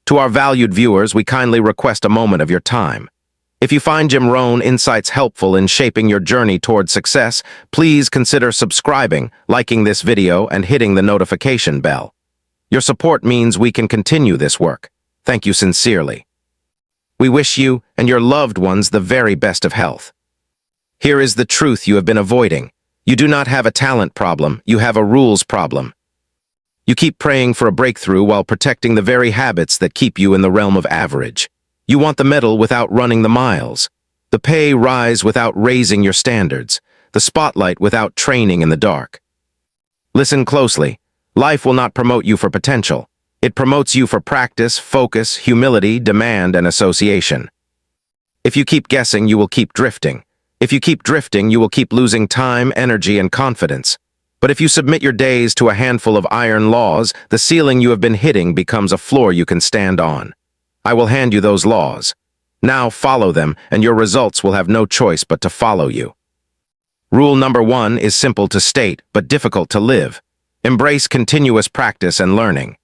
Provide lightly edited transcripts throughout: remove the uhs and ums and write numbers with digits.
To our valued viewers, we kindly request a moment of your time. If you find Jim Rohn insights helpful in shaping your journey toward success, please consider subscribing, liking this video, and hitting the notification bell. Your support means we can continue this work. Thank you sincerely. We wish you and your loved ones the very best of health. Here is the truth you have been avoiding. You do not have a talent problem, you have a rules problem. You keep praying for a breakthrough while protecting the very habits that keep you in the realm of average. You want the medal without running the miles, the pay rise without raising your standards, the spotlight without training in the dark. Listen closely. Life will not promote you for potential. It promotes you for practice, focus, humility, demand, and association. If you keep guessing, you will keep drifting. If you keep drifting, you will keep losing time, energy, and confidence. But if you submit your days to a handful of iron laws, the ceiling you have been hitting becomes a floor you can stand on. I will hand you those laws. Now follow them, and your results will have no choice but to follow you. Rule number 1 is simple to state, but difficult to live. Embrace continuous practice and learning.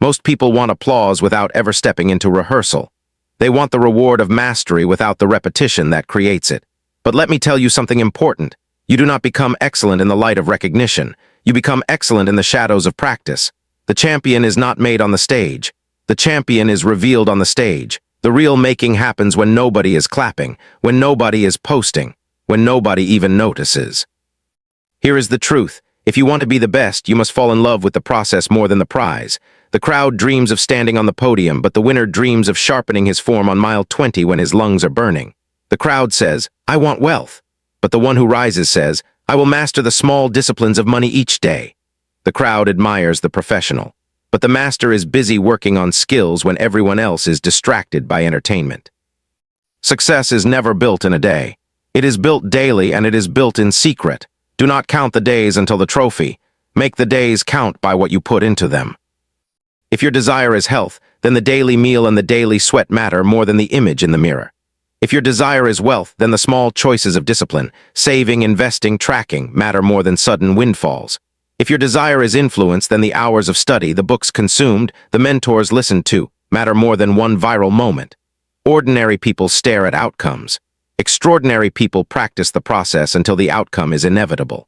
Most people want applause without ever stepping into rehearsal. They want the reward of mastery without the repetition that creates it. But let me tell you something important. You do not become excellent in the light of recognition. You become excellent in the shadows of practice. The champion is not made on the stage. The champion is revealed on the stage. The real making happens when nobody is clapping, when nobody is posting, when nobody even notices. Here is the truth. If you want to be the best, you must fall in love with the process more than the prize. The crowd dreams of standing on the podium, but the winner dreams of sharpening his form on mile 20 when his lungs are burning. The crowd says, "I want wealth." But the one who rises says, "I will master the small disciplines of money each day." The crowd admires the professional. But the master is busy working on skills when everyone else is distracted by entertainment. Success is never built in a day. It is built daily, and it is built in secret. Do not count the days until the trophy. Make the days count by what you put into them. If your desire is health, then the daily meal and the daily sweat matter more than the image in the mirror. If your desire is wealth, then the small choices of discipline, saving, investing, tracking, matter more than sudden windfalls. If your desire is influence, then the hours of study, the books consumed, the mentors listened to, matter more than one viral moment. Ordinary people stare at outcomes. Extraordinary people practice the process until the outcome is inevitable.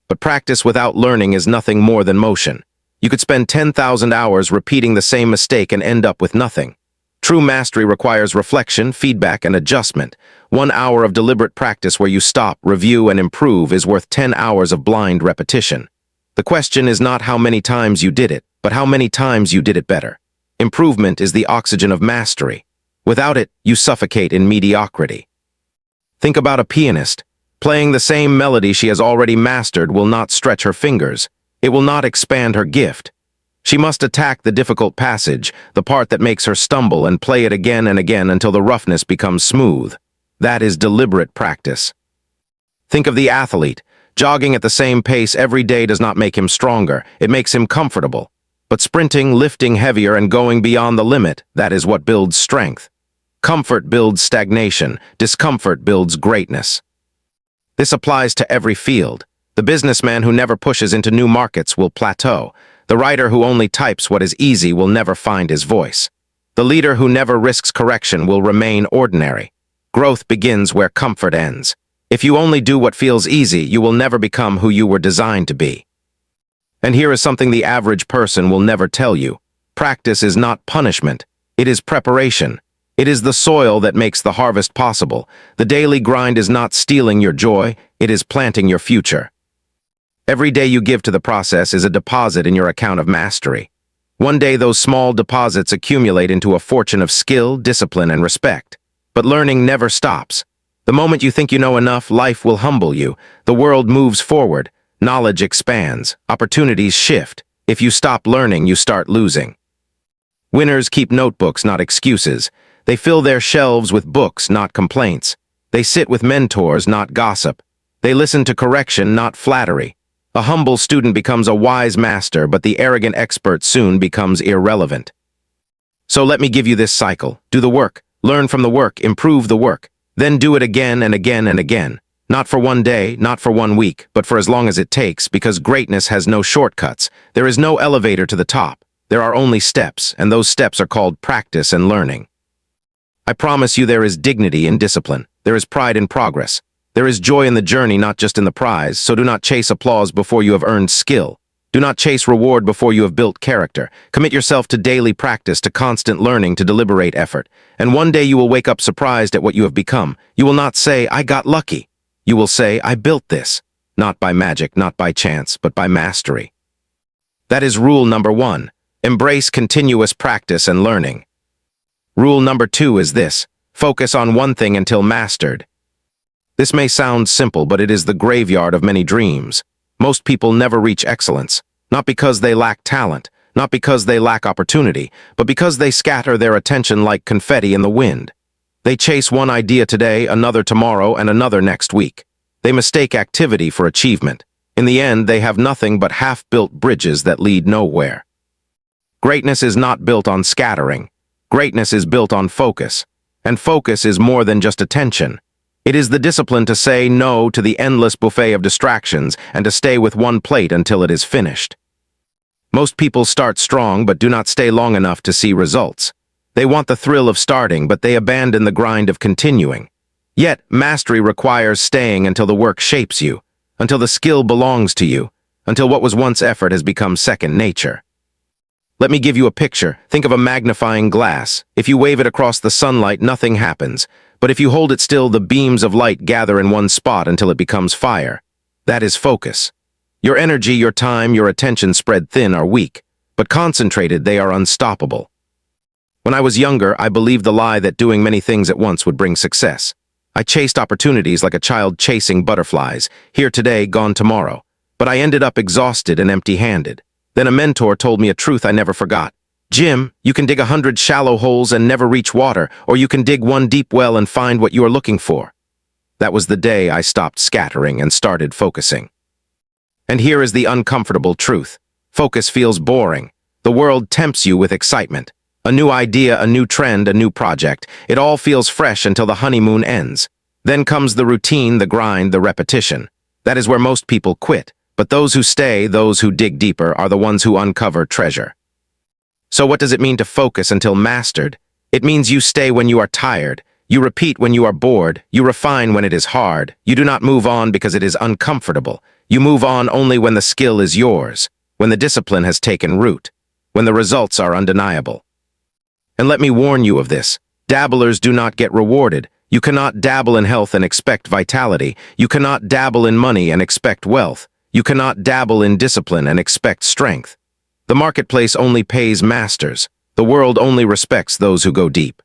But practice without learning is nothing more than motion. You could spend 10,000 hours repeating the same mistake and end up with nothing. True mastery requires reflection, feedback, and adjustment. 1 hour of deliberate practice where you stop, review, and improve is worth 10 hours of blind repetition. The question is not how many times you did it, but how many times you did it better. Improvement is the oxygen of mastery. Without it, you suffocate in mediocrity. Think about a pianist. Playing the same melody she has already mastered will not stretch her fingers. It will not expand her gift. She must attack the difficult passage, the part that makes her stumble, and play it again and again until the roughness becomes smooth. That is deliberate practice. Think of the athlete. Jogging at the same pace every day does not make him stronger. It makes him comfortable. But sprinting, lifting heavier, and going beyond the limit, that is what builds strength. Comfort builds stagnation. Discomfort builds greatness. This applies to every field. The businessman who never pushes into new markets will plateau. The writer who only types what is easy will never find his voice. The leader who never risks correction will remain ordinary. Growth begins where comfort ends. If you only do what feels easy, you will never become who you were designed to be. And here is something the average person will never tell you. Practice is not punishment. It is preparation. It is the soil that makes the harvest possible. The daily grind is not stealing your joy. It is planting your future. Every day you give to the process is a deposit in your account of mastery. One day those small deposits accumulate into a fortune of skill, discipline, and respect. But learning never stops. The moment you think you know enough, life will humble you. The world moves forward. Knowledge expands. Opportunities shift. If you stop learning, you start losing. Winners keep notebooks, not excuses. They fill their shelves with books, not complaints. They sit with mentors, not gossip. They listen to correction, not flattery. A humble student becomes a wise master, but the arrogant expert soon becomes irrelevant. So let me give you this cycle. Do the work. Learn from the work. Improve the work. Then do it again and again and again. Not for one day, not for 1 week, but for as long as it takes, because greatness has no shortcuts. There is no elevator to the top. There are only steps, and those steps are called practice and learning. I promise you there is dignity in discipline. There is pride in progress. There is joy in the journey, not just in the prize, so do not chase applause before you have earned skill. Do not chase reward before you have built character. Commit yourself to daily practice, to constant learning, to deliberate effort. And one day you will wake up surprised at what you have become. You will not say, I got lucky. You will say, I built this. Not by magic, not by chance, but by mastery. That is rule number 1. Embrace continuous practice and learning. Rule number 2 is this: focus on one thing until mastered. This may sound simple, but it is the graveyard of many dreams. Most people never reach excellence, not because they lack talent, not because they lack opportunity, but because they scatter their attention like confetti in the wind. They chase one idea today, another tomorrow, and another next week. They mistake activity for achievement. In the end, they have nothing but half-built bridges that lead nowhere. Greatness is not built on scattering. Greatness is built on focus. And focus is more than just attention. It is the discipline to say no to the endless buffet of distractions and to stay with one plate until it is finished. Most people start strong but do not stay long enough to see results. They want the thrill of starting, but they abandon the grind of continuing. Yet, mastery requires staying until the work shapes you, until the skill belongs to you, until what was once effort has become second nature. Let me give you a picture. Think of a magnifying glass. If you wave it across the sunlight, nothing happens. But if you hold it still, the beams of light gather in one spot until it becomes fire. That is focus. Your energy, your time, your attention spread thin are weak, but concentrated they are unstoppable. When I was younger, I believed the lie that doing many things at once would bring success. I chased opportunities like a child chasing butterflies, here today, gone tomorrow. But I ended up exhausted and empty-handed. Then a mentor told me a truth I never forgot. Jim, you can dig 100 shallow holes and never reach water, or you can dig one deep well and find what you are looking for. That was the day I stopped scattering and started focusing. And here is the uncomfortable truth. Focus feels boring. The world tempts you with excitement. A new idea, a new trend, a new project. It all feels fresh until the honeymoon ends. Then comes the routine, the grind, the repetition. That is where most people quit. But those who stay, those who dig deeper, are the ones who uncover treasure. So what does it mean to focus until mastered? It means you stay when you are tired. You repeat when you are bored. You refine when it is hard. You do not move on because it is uncomfortable. You move on only when the skill is yours, when the discipline has taken root, when the results are undeniable. And let me warn you of this. Dabblers do not get rewarded. You cannot dabble in health and expect vitality. You cannot dabble in money and expect wealth. You cannot dabble in discipline and expect strength. The marketplace only pays masters. The world only respects those who go deep.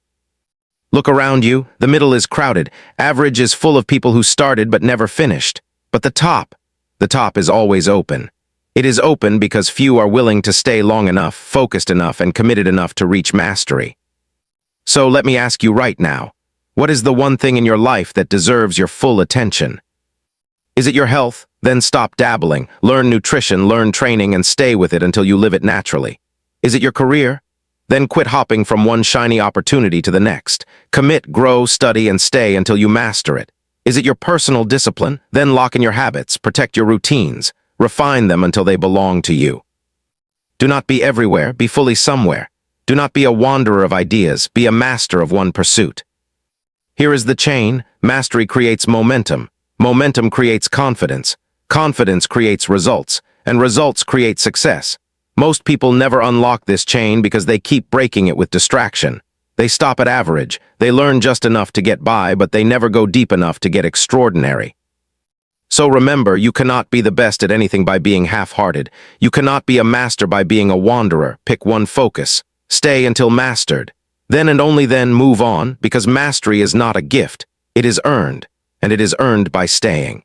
Look around you. The middle is crowded. Average is full of people who started but never finished. But the top is always open. It is open because few are willing to stay long enough, focused enough, and committed enough to reach mastery. So let me ask you right now, what is the one thing in your life that deserves your full attention? Is it your health? Then stop dabbling, learn nutrition, learn training, and stay with it until you live it naturally. Is it your career? Then quit hopping from one shiny opportunity to the next. Commit, grow, study, and stay until you master it. Is it your personal discipline? Then lock in your habits, protect your routines, refine them until they belong to you. Do not be everywhere, be fully somewhere. Do not be a wanderer of ideas, be a master of one pursuit. Here is the chain. Mastery creates momentum. Momentum creates confidence. Confidence creates results, and results create success. Most people never unlock this chain because they keep breaking it with distraction. They stop at average. They learn just enough to get by, but they never go deep enough to get extraordinary. So remember, you cannot be the best at anything by being half-hearted. You cannot be a master by being a wanderer. Pick one focus. Stay until mastered. Then and only then move on, because mastery is not a gift. It is earned, and it is earned by staying.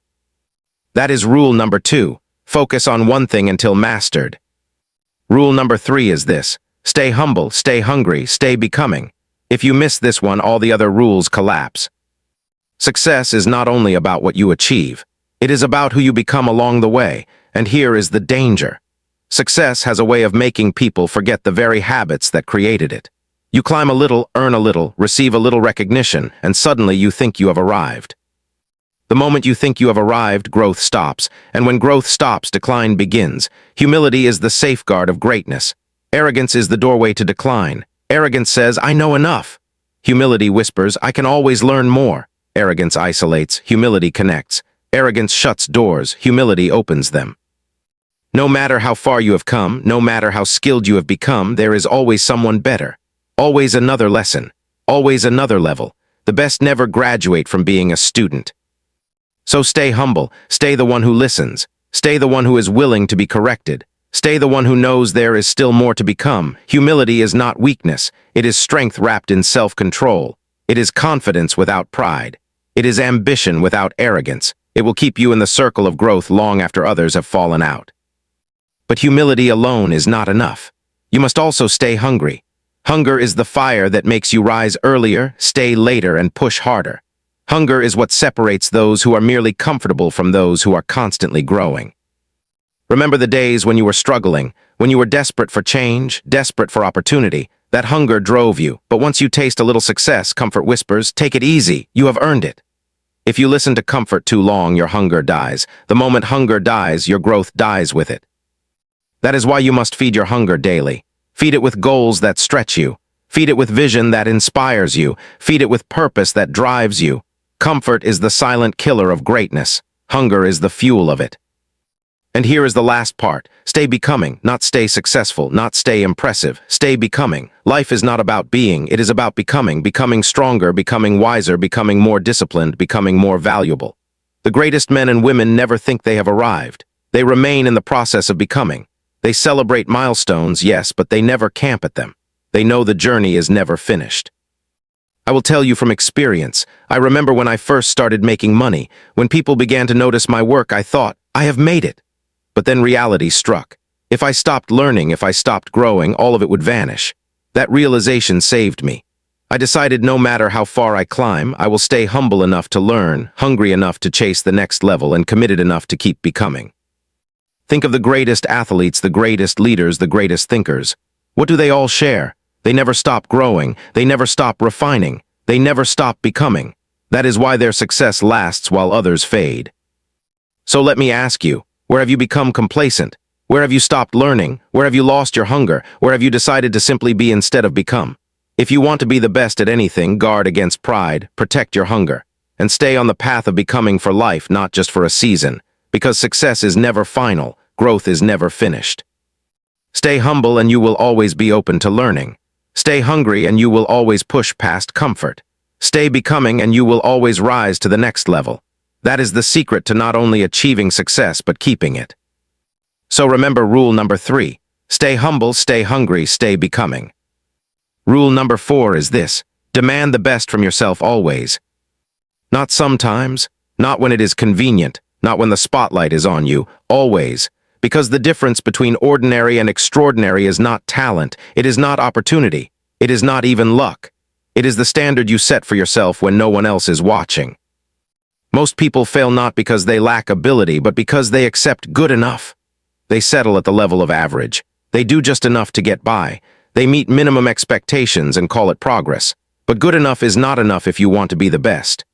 That is rule number 2. Focus on one thing until mastered. Rule number 3 is this. Stay humble, stay hungry, stay becoming. If you miss this one, all the other rules collapse. Success is not only about what you achieve. It is about who you become along the way, and here is the danger. Success has a way of making people forget the very habits that created it. You climb a little, earn a little, receive a little recognition, and suddenly you think you have arrived. The moment you think you have arrived, growth stops, and when growth stops, decline begins. Humility is the safeguard of greatness. Arrogance is the doorway to decline. Arrogance says, I know enough. Humility whispers, I can always learn more. Arrogance isolates, humility connects. Arrogance shuts doors, humility opens them. No matter how far you have come, no matter how skilled you have become, there is always someone better. Always another lesson. Always another level. The best never graduate from being a student. So stay humble, stay the one who listens, stay the one who is willing to be corrected, stay the one who knows there is still more to become. Humility is not weakness, it is strength wrapped in self-control. It is confidence without pride. It is ambition without arrogance. It will keep you in the circle of growth long after others have fallen out. But humility alone is not enough. You must also stay hungry. Hunger is the fire that makes you rise earlier, stay later, and push harder. Hunger is what separates those who are merely comfortable from those who are constantly growing. Remember the days when you were struggling, when you were desperate for change, desperate for opportunity. That hunger drove you, but once you taste a little success, comfort whispers, take it easy, you have earned it. If you listen to comfort too long, your hunger dies. The moment hunger dies, your growth dies with it. That is why you must feed your hunger daily. Feed it with goals that stretch you. Feed it with vision that inspires you. Feed it with purpose that drives you. Comfort is the silent killer of greatness. Hunger is the fuel of it. And here is the last part. Stay becoming, not stay successful, not stay impressive. Stay becoming. Life is not about being, it is about becoming. Becoming stronger, becoming wiser, becoming more disciplined, becoming more valuable. The greatest men and women never think they have arrived. They remain in the process of becoming. They celebrate milestones, yes, but they never camp at them. They know the journey is never finished. I will tell you from experience. I remember when I first started making money. When people began to notice my work, I thought, I have made it. But then reality struck. If I stopped learning, if I stopped growing, all of it would vanish. That realization saved me. I decided no matter how far I climb, I will stay humble enough to learn, hungry enough to chase the next level, and committed enough to keep becoming. Think of the greatest athletes, the greatest leaders, the greatest thinkers. What do they all share? They never stop growing. They never stop refining. They never stop becoming. That is why their success lasts while others fade. So let me ask you, where have you become complacent? Where have you stopped learning? Where have you lost your hunger? Where have you decided to simply be instead of become? If you want to be the best at anything, guard against pride, protect your hunger, and stay on the path of becoming for life, not just for a season, because success is never final, growth is never finished. Stay humble and you will always be open to learning. Stay hungry and you will always push past comfort. Stay becoming and you will always rise to the next level. That is the secret to not only achieving success, but keeping it. So remember rule number 3. Stay humble, stay hungry, stay becoming. Rule number 4 is this. Demand the best from yourself always. Not sometimes, not when it is convenient, not when the spotlight is on you, always. Because the difference between ordinary and extraordinary is not talent, it is not opportunity, it is not even luck. It is the standard you set for yourself when no one else is watching. Most people fail not because they lack ability, but because they accept good enough. They settle at the level of average. They do just enough to get by. They meet minimum expectations and call it progress. But good enough is not enough if you want to be the best.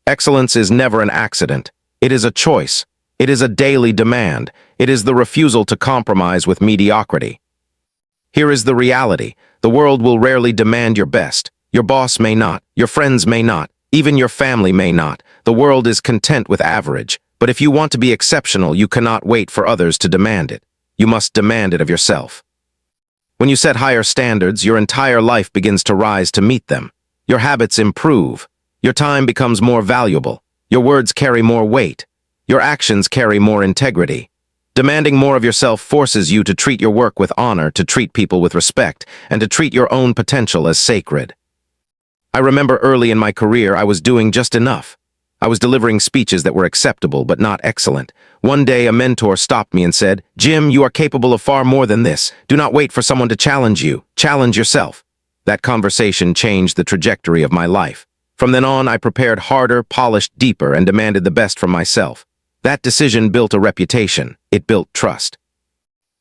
Excellence is never an accident. It is a choice. It is a daily demand. It is the refusal to compromise with mediocrity. Here is the reality. The world will rarely demand your best. Your boss may not. Your friends may not. Even your family may not. The world is content with average. But if you want to be exceptional, you cannot wait for others to demand it. You must demand it of yourself. When you set higher standards, your entire life begins to rise to meet them. Your habits improve. Your time becomes more valuable. Your words carry more weight. Your actions carry more integrity. Demanding more of yourself forces you to treat your work with honor, to treat people with respect, and to treat your own potential as sacred. I remember early in my career I was doing just enough. I was delivering speeches that were acceptable but not excellent. One day a mentor stopped me and said, "Jim, you are capable of far more than this. Do not wait for someone to challenge you. Challenge yourself." That conversation changed the trajectory of my life. From then on, I prepared harder, polished deeper, and demanded the best from myself. That decision built a reputation. It built trust.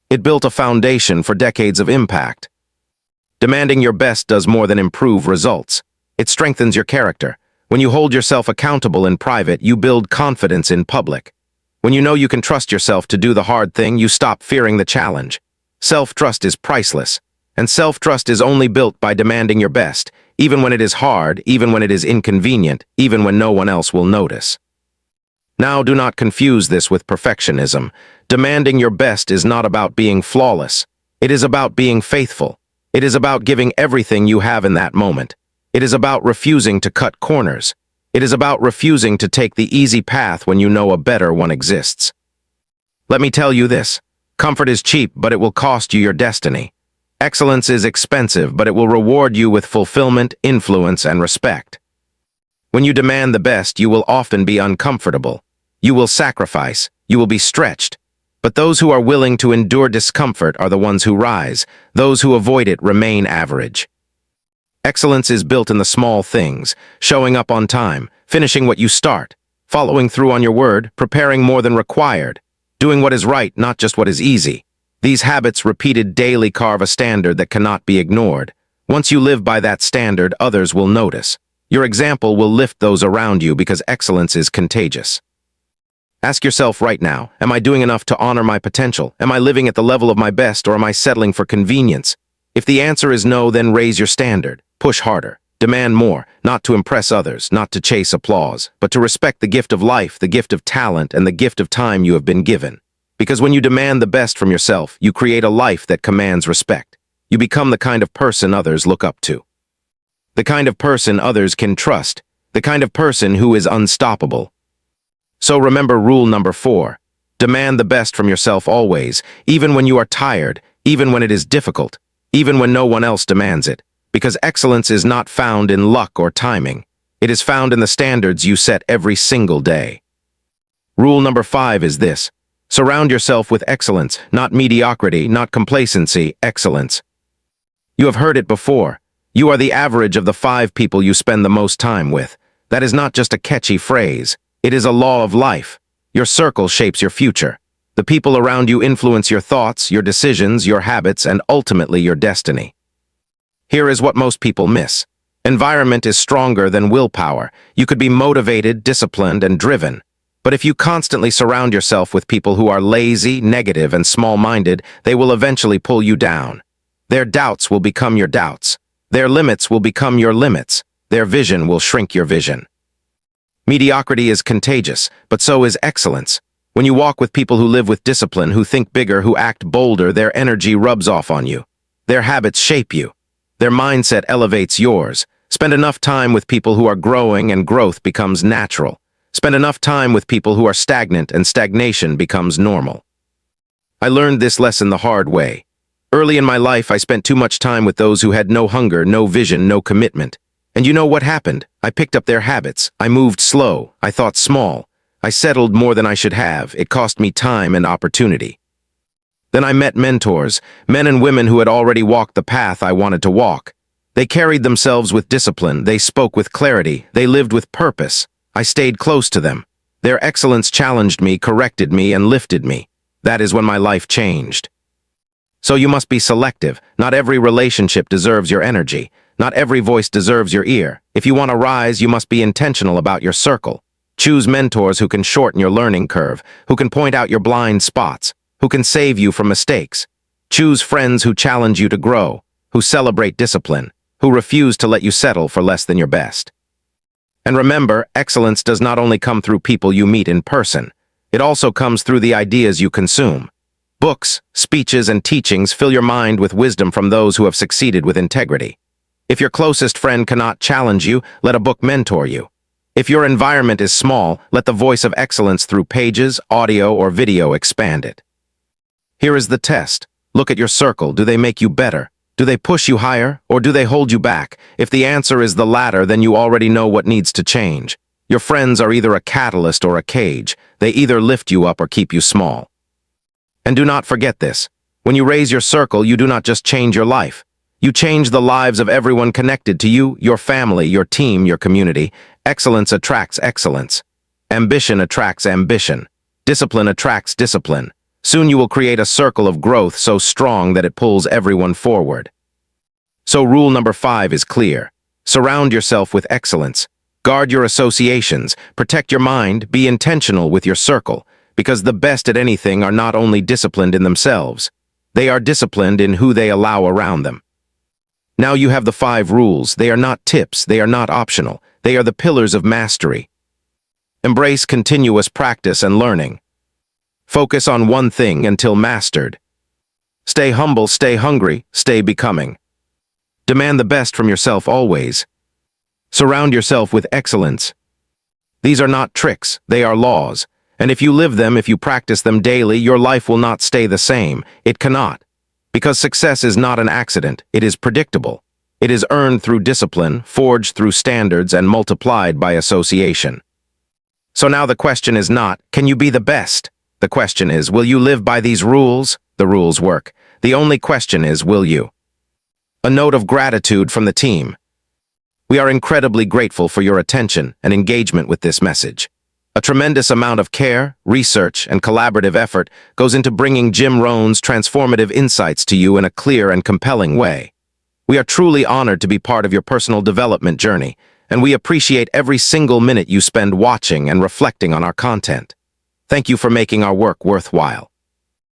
It built a foundation for decades of impact. Demanding your best does more than improve results. It strengthens your character. When you hold yourself accountable in private, you build confidence in public. When you know you can trust yourself to do the hard thing, you stop fearing the challenge. Self-trust is priceless, and self-trust is only built by demanding your best, even when it is hard, even when it is inconvenient, even when no one else will notice. Now, do not confuse this with perfectionism. Demanding your best is not about being flawless. It is about being faithful. It is about giving everything you have in that moment. It is about refusing to cut corners. It is about refusing to take the easy path when you know a better one exists. Let me tell you this. Comfort is cheap, but it will cost you your destiny. Excellence is expensive, but it will reward you with fulfillment, influence, and respect. When you demand the best, you will often be uncomfortable. You will sacrifice. You will be stretched. But those who are willing to endure discomfort are the ones who rise. Those who avoid it remain average. Excellence is built in the small things, showing up on time, finishing what you start, following through on your word, preparing more than required, doing what is right, not just what is easy. These habits repeated daily carve a standard that cannot be ignored. Once you live by that standard, others will notice. Your example will lift those around you because excellence is contagious. Ask yourself right now, am I doing enough to honor my potential? Am I living at the level of my best, or am I settling for convenience? If the answer is no, then raise your standard. Push harder. Demand more, not to impress others, not to chase applause, but to respect the gift of life, the gift of talent, and the gift of time you have been given. Because when you demand the best from yourself, you create a life that commands respect. You become the kind of person others look up to. The kind of person others can trust. The kind of person who is unstoppable. So remember rule number 4. Demand the best from yourself always, even when you are tired, even when it is difficult, even when no one else demands it. Because excellence is not found in luck or timing. It is found in the standards you set every single day. Rule number 5 is this. Surround yourself with excellence, not mediocrity, not complacency, excellence. You have heard it before. You are the average of the 5 people you spend the most time with. That is not just a catchy phrase. It is a law of life. Your circle shapes your future. The people around you influence your thoughts, your decisions, your habits, and ultimately your destiny. Here is what most people miss. Environment is stronger than willpower. You could be motivated, disciplined, and driven. But if you constantly surround yourself with people who are lazy, negative, and small-minded, they will eventually pull you down. Their doubts will become your doubts. Their limits will become your limits. Their vision will shrink your vision. Mediocrity is contagious, but so is excellence. When you walk with people who live with discipline, who think bigger, who act bolder, their energy rubs off on you. Their habits shape you. Their mindset elevates yours. Spend enough time with people who are growing and growth becomes natural. Spend enough time with people who are stagnant and stagnation becomes normal. I learned this lesson the hard way. Early in my life, I spent too much time with those who had no hunger, no vision, no commitment. And you know what happened? I picked up their habits. I moved slow. I thought small. I settled more than I should have. It cost me time and opportunity. Then I met mentors, men and women who had already walked the path I wanted to walk. They carried themselves with discipline. They spoke with clarity. They lived with purpose. I stayed close to them. Their excellence challenged me, corrected me, and lifted me. That is when my life changed. So you must be selective. Not every relationship deserves your energy. Not every voice deserves your ear. If you want to rise, you must be intentional about your circle. Choose mentors who can shorten your learning curve, who can point out your blind spots, who can save you from mistakes. Choose friends who challenge you to grow, who celebrate discipline, who refuse to let you settle for less than your best. And remember, excellence does not only come through people you meet in person. It also comes through the ideas you consume. Books, speeches, and teachings fill your mind with wisdom from those who have succeeded with integrity. If your closest friend cannot challenge you, let a book mentor you. If your environment is small, let the voice of excellence through pages, audio, or video expand it. Here is the test. Look at your circle. Do they make you better? Do they push you higher, or do they hold you back? If the answer is the latter, then you already know what needs to change. Your friends are either a catalyst or a cage. They either lift you up or keep you small. And do not forget this. When you raise your circle, you do not just change your life. You change the lives of everyone connected to you, your family, your team, your community. Excellence attracts excellence. Ambition attracts ambition. Discipline attracts discipline. Soon you will create a circle of growth so strong that it pulls everyone forward. So rule number 5 is clear. Surround yourself with excellence. Guard your associations. Protect your mind. Be intentional with your circle. Because the best at anything are not only disciplined in themselves. They are disciplined in who they allow around them. Now you have the 5 rules. They are not tips. They are not optional. They are the pillars of mastery. Embrace continuous practice and learning. Focus on one thing until mastered. Stay humble, stay hungry, stay becoming. Demand the best from yourself always. Surround yourself with excellence. These are not tricks, they are laws. And if you live them, if you practice them daily, your life will not stay the same. It cannot. Because success is not an accident, it is predictable. It is earned through discipline, forged through standards, and multiplied by association. So now the question is not, can you be the best? The question is, will you live by these rules? The rules work. The only question is, will you? A note of gratitude from the team. We are incredibly grateful for your attention and engagement with this message. A tremendous amount of care, research, and collaborative effort goes into bringing Jim Rohn's transformative insights to you in a clear and compelling way. We are truly honored to be part of your personal development journey, and we appreciate every single minute you spend watching and reflecting on our content. Thank you for making our work worthwhile.